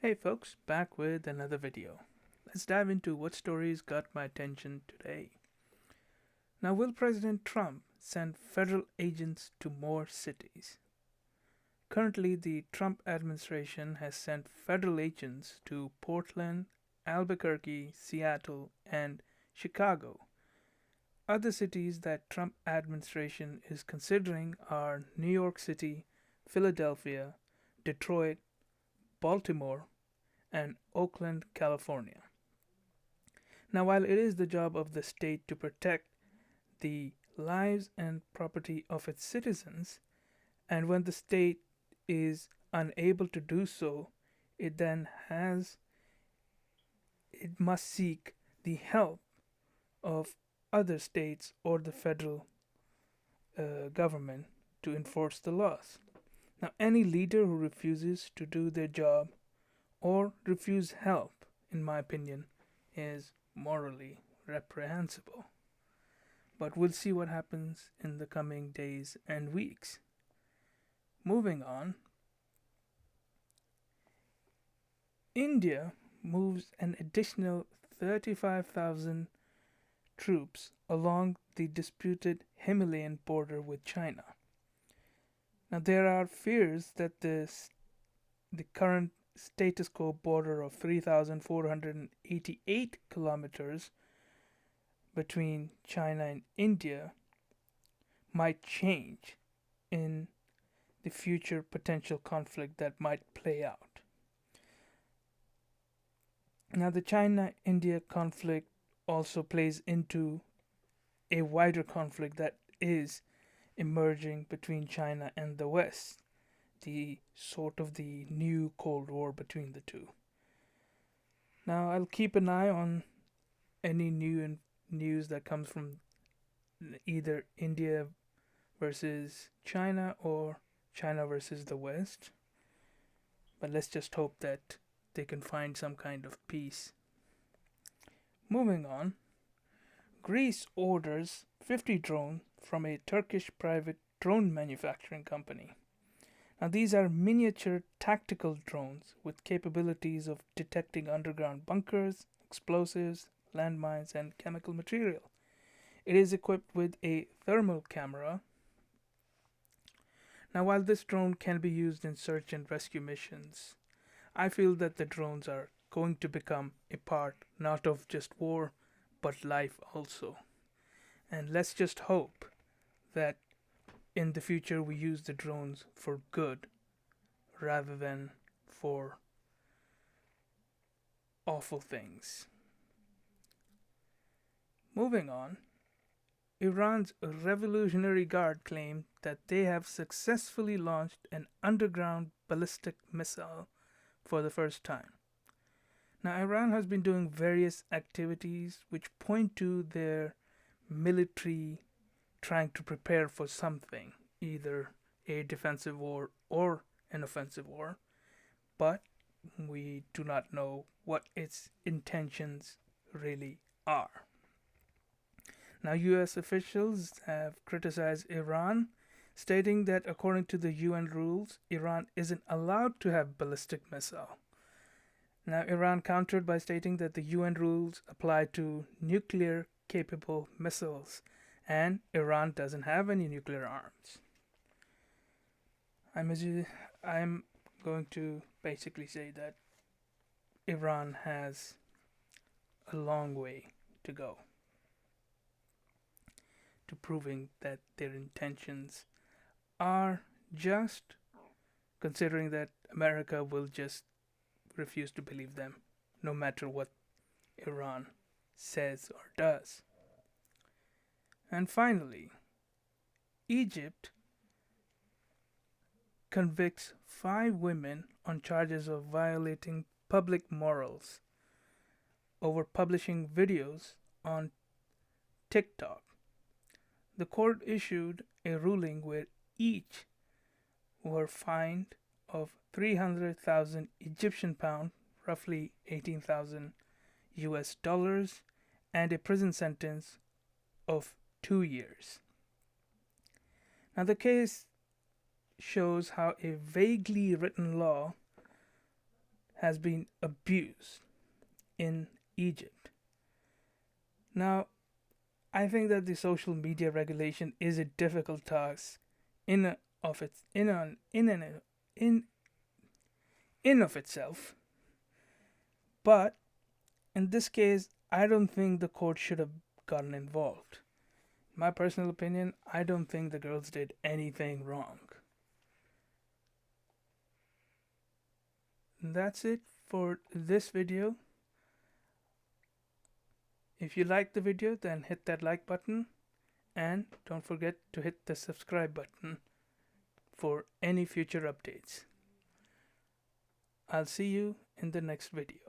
Hey folks, back with another video. Let's dive into what stories got my attention today. Now, will President Trump send federal agents to more cities? Currently, the Trump administration has sent federal agents to Portland, Albuquerque, Seattle, and Chicago. Other cities that Trump administration is considering are New York City, Philadelphia, Detroit, Baltimore, and Oakland, California. Now, while it is the job of the state to protect the lives and property of its citizens, and when the state is unable to do so, it then has it must seek the help of other states or the federal government to enforce the laws. Now, any leader who refuses to do their job or refuse help, in my opinion, is morally reprehensible. But we'll see what happens in the coming days and weeks. Moving on, India moves an additional 35,000 troops along the disputed Himalayan border with China. Now, there are fears that the current status quo border of 3,488 kilometers between China and India might change in the future potential conflict that might play out. Now, the China India conflict also plays into a wider conflict that is emerging between China and the West, the sort of the new Cold War between the two. Now, I'll keep an eye on any news that comes from either India versus China or China versus the West. But let's just hope that they can find some kind of peace. Moving on, Greece orders 50 drones from a Turkish private drone manufacturing company. Now, these are miniature tactical drones with capabilities of detecting underground bunkers, explosives, landmines, and chemical material. It is equipped with a thermal camera. Now, while this drone can be used in search and rescue missions, I feel that the drones are going to become a part not of just war but life also. And let's just hope that in the future we use the drones for good rather than for awful things. Moving on, Iran's Revolutionary Guard claimed that they have successfully launched an underground ballistic missile for the first time. Now, Iran has been doing various activities which point to their military trying to prepare for something, either a defensive war or an offensive war, but we do not know what its intentions really are. Now, US officials have criticized Iran, stating that according to the UN rules, Iran isn't allowed to have ballistic missile. Now, Iran countered by stating that the UN rules apply to nuclear capable missiles and Iran doesn't have any nuclear arms. I'm going to basically say that Iran has a long way to go to proving that their intentions are just, considering that America will just refuse to believe them no matter what Iran says or does. And finally, Egypt convicts 5 women on charges of violating public morals over publishing videos on TikTok. The court issued a ruling where each were fined of 300,000 Egyptian pound, roughly 18,000 US dollars, and a prison sentence of 2 years. Now, the case shows how a vaguely written law has been abused in Egypt. Now, I think that the social media regulation is a difficult task in a, of its in an in of itself, but in this case, I don't think the court should have gotten involved. My personal opinion, I don't think the girls did anything wrong. That's it for this video. If you liked the video, then hit that like button and don't forget to hit the subscribe button for any future updates. I'll see you in the next video.